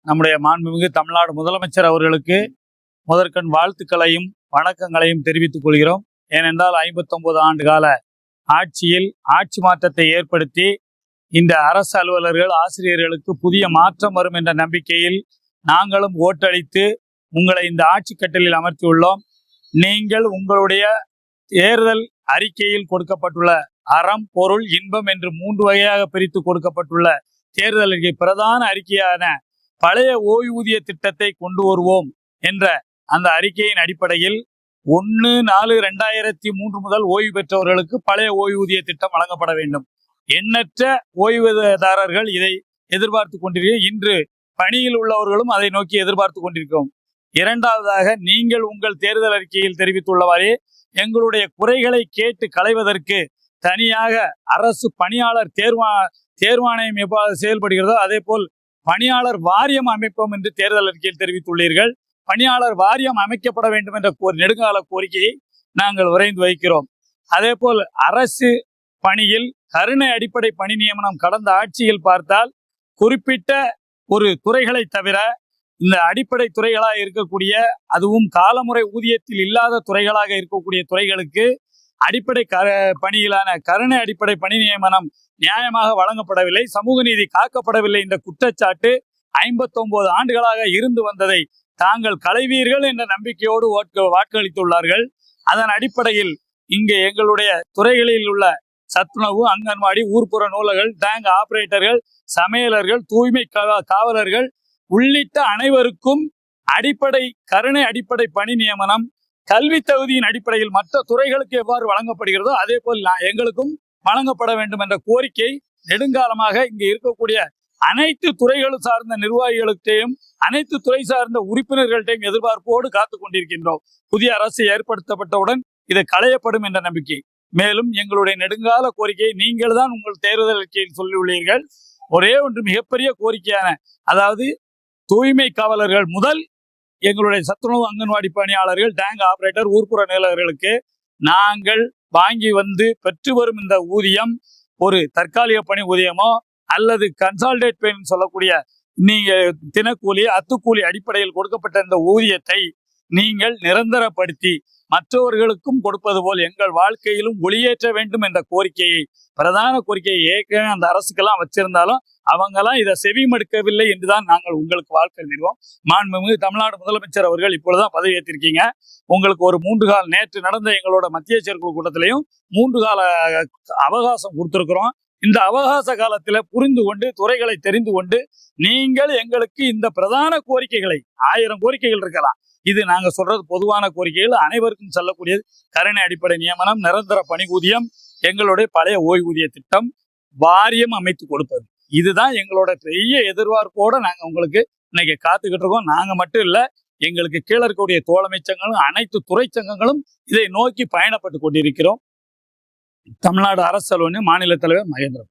நம்முடைய மாண்புமிகு தமிழ்நாடு முதலமைச்சர் அவர்களுக்கு முதற்கண் வாழ்த்துக்களையும் வணக்கங்களையும் தெரிவித்துக் கொள்கிறோம். ஏனென்றால் 59 ஆண்டு கால ஆட்சியில் ஆட்சி மாற்றத்தை ஏற்படுத்தி இந்த அரசு அலுவலர்கள் ஆசிரியர்களுக்கு புதிய மாற்றம் வரும் என்ற நம்பிக்கையில் நாங்களும் ஓட்டளித்து உங்களை இந்த ஆட்சி கட்டலில் அமர்த்தியுள்ளோம். நீங்கள் உங்களுடைய தேர்தல் அறிக்கையில் கொடுக்கப்பட்டுள்ள அறம், பொருள், இன்பம் என்று 3 வகையாக பிரித்து கொடுக்கப்பட்டுள்ள தேர்தல் அறிக்கை பிரதான அறிக்கையான பழைய ஓய்வூதிய திட்டத்தை கொண்டு வருவோம் என்ற அந்த அறிக்கையின் அடிப்படையில் 1/4/2003 முதல் ஓய்வு பெற்றவர்களுக்கு பழைய ஓய்வூதிய திட்டம் வழங்கப்பட வேண்டும். எண்ணற்ற ஓய்வூதியதாரர்கள் இதை எதிர்பார்த்து கொண்டிருக்கிறோம். இன்று பணியில் உள்ளவர்களும் அதை நோக்கி எதிர்பார்த்து கொண்டிருக்கிறோம். இரண்டாவதாக, நீங்கள் உங்கள் தேர்தல் அறிக்கையில் தெரிவித்துள்ளவாறே எங்களுடைய குறைகளை கேட்டு களைவதற்கு தனியாக அரசு பணியாளர் தேர்வாணையம் எவ்வாறு செயல்படுகிறதோ அதே போல் பணியாளர் வாரியம் அமைப்போம் என்று தேர்தல் அறிக்கையில் தெரிவித்துள்ளீர்கள். பணியாளர் வாரியம் அமைக்கப்பட வேண்டும் என்ற நெடுங்கால கோரிக்கையை நாங்கள் விரைந்து வைக்கிறோம். அதே போல் அரசு பணியில் கருணை அடிப்படை பணி நியமனம் கடந்த ஆட்சியில் பார்த்தால் குறிப்பிட்ட ஒரு துறைகளை தவிர இந்த அடிப்படை துறைகளாக இருக்கக்கூடிய, அதுவும் காலமுறை ஊதியத்தில் இல்லாத துறைகளாக இருக்கக்கூடிய துறைகளுக்கு அடிப்படை பணியிலான கருணை அடிப்படை பணி நியமனம் நியாயமாக வழங்கப்படவில்லை, சமூக நீதி காக்கப்படவில்லை என்ற குற்றச்சாட்டு 59 ஆண்டுகளாக இருந்து வந்ததை தாங்கள் களைவீர்கள் என்ற நம்பிக்கையோடு வாக்களித்துள்ளார்கள். அதன் அடிப்படையில் இங்கே எங்களுடைய துறைகளில் உள்ள சத்துணவு, அங்கன்வாடி, ஊர்ப்புற நூலகர்கள், டேங்க் ஆபரேட்டர்கள், சமையலர்கள், தூய்மை காவலர்கள் உள்ளிட்ட அனைவருக்கும் கருணை அடிப்படை பணி நியமனம் கல்வி தகுதியின் அடிப்படையில் மற்ற துறைகளுக்கு எவ்வாறு வழங்கப்படுகிறதோ அதே போல் எங்களுக்கும் வழங்கப்பட வேண்டும் என்ற கோரிக்கை நெடுங்காலமாக இங்கே இருக்கக்கூடிய அனைத்து துறைகளும் சார்ந்த நிர்வாகிகளுக்கையும் அனைத்து துறை சார்ந்த உறுப்பினர்கள்ட்டையும் எதிர்பார்ப்போடு காத்துக் கொண்டிருக்கின்றோம். புதிய அரசு ஏற்படுத்தப்பட்டவுடன் இது களையப்படும் என்ற நம்பிக்கை. மேலும் எங்களுடைய நெடுங்கால கோரிக்கையை நீங்கள் தான் உங்கள் தேர்தல் அறிக்கையில் சொல்லியுள்ளீர்கள். ஒரே ஒன்று மிகப்பெரிய கோரிக்கையான, அதாவது தூய்மை காவலர்கள் முதல் எங்களுடைய சத்துணவு அங்கன்வாடி பணியாளர்கள், டேங்க் ஆபரேட்டர், ஊர்ப்புற நிலவர்களுக்கு நாங்கள் வாங்கி வந்து பெற்று வரும் இந்த ஊதியம் ஒரு தற்காலிக பணி ஊதியமோ அல்லது கன்சால்டேட் பேன்னு சொல்லக்கூடிய நீங்க தினக்கூலி, அத்துக்கூலி அடிப்படையில் கொடுக்கப்பட்ட இந்த ஊதியத்தை நீங்கள் நிரந்தரப்படுத்தி மற்றவர்களுக்கும் கொடுப்பது போல் எங்கள் வாழ்க்கையிலும் ஒளியேற்ற வேண்டும் என்ற கோரிக்கையை, பிரதான கோரிக்கையை ஏற்கனவே அந்த அரசுக்கெல்லாம் வச்சிருந்தாலும் அவங்கெல்லாம் இதை செவிமடுக்கவில்லை என்றுதான் நாங்கள் உங்களுக்கு வாக்களிக்கிறோம். மாண்புமிகு தமிழ்நாடு முதலமைச்சர் அவர்கள் இப்பொழுதுதான் பதவியேற்றிருக்கீங்க. உங்களுக்கு ஒரு 3 கால நேற்று நடந்த எங்களோட மத்திய செயற்குழு கூட்டத்திலையும் 3 கால அவகாசம் கொடுத்திருக்கிறோம். இந்த அவகாச காலத்துல புரிந்து கொண்டு துறைகளை தெரிந்து கொண்டு நீங்கள் எங்களுக்கு இந்த பிரதான கோரிக்கைகளை, 1000 கோரிக்கைகள் இருக்கலாம், இது நாங்க சொல்றது பொதுவான கோரிக்கைகள், அனைவருக்கும் செல்லக்கூடியது. கருணை அடிப்படை நியமனம், நிரந்தர பணி ஊதியம், எங்களுடைய பழைய ஓய்வூதிய திட்டம், வாரியம் அமைத்து கொடுப்பது, இதுதான் எங்களோட பெரிய எதிர்பார்ப்போட நாங்க உங்களுக்கு இன்னைக்கு காத்துக்கிட்டு இருக்கோம். நாங்க மட்டும் இல்ல, எங்களுக்கு கீழே இருக்கக்கூடிய தோழமை சங்கங்களும் அனைத்து துறை சங்கங்களும் இதை நோக்கி பயணப்பட்டு கொண்டிருக்கிறோம். தமிழ்நாடு அரசு அலுவலக மாநில தலைவர் மகேந்திரன்.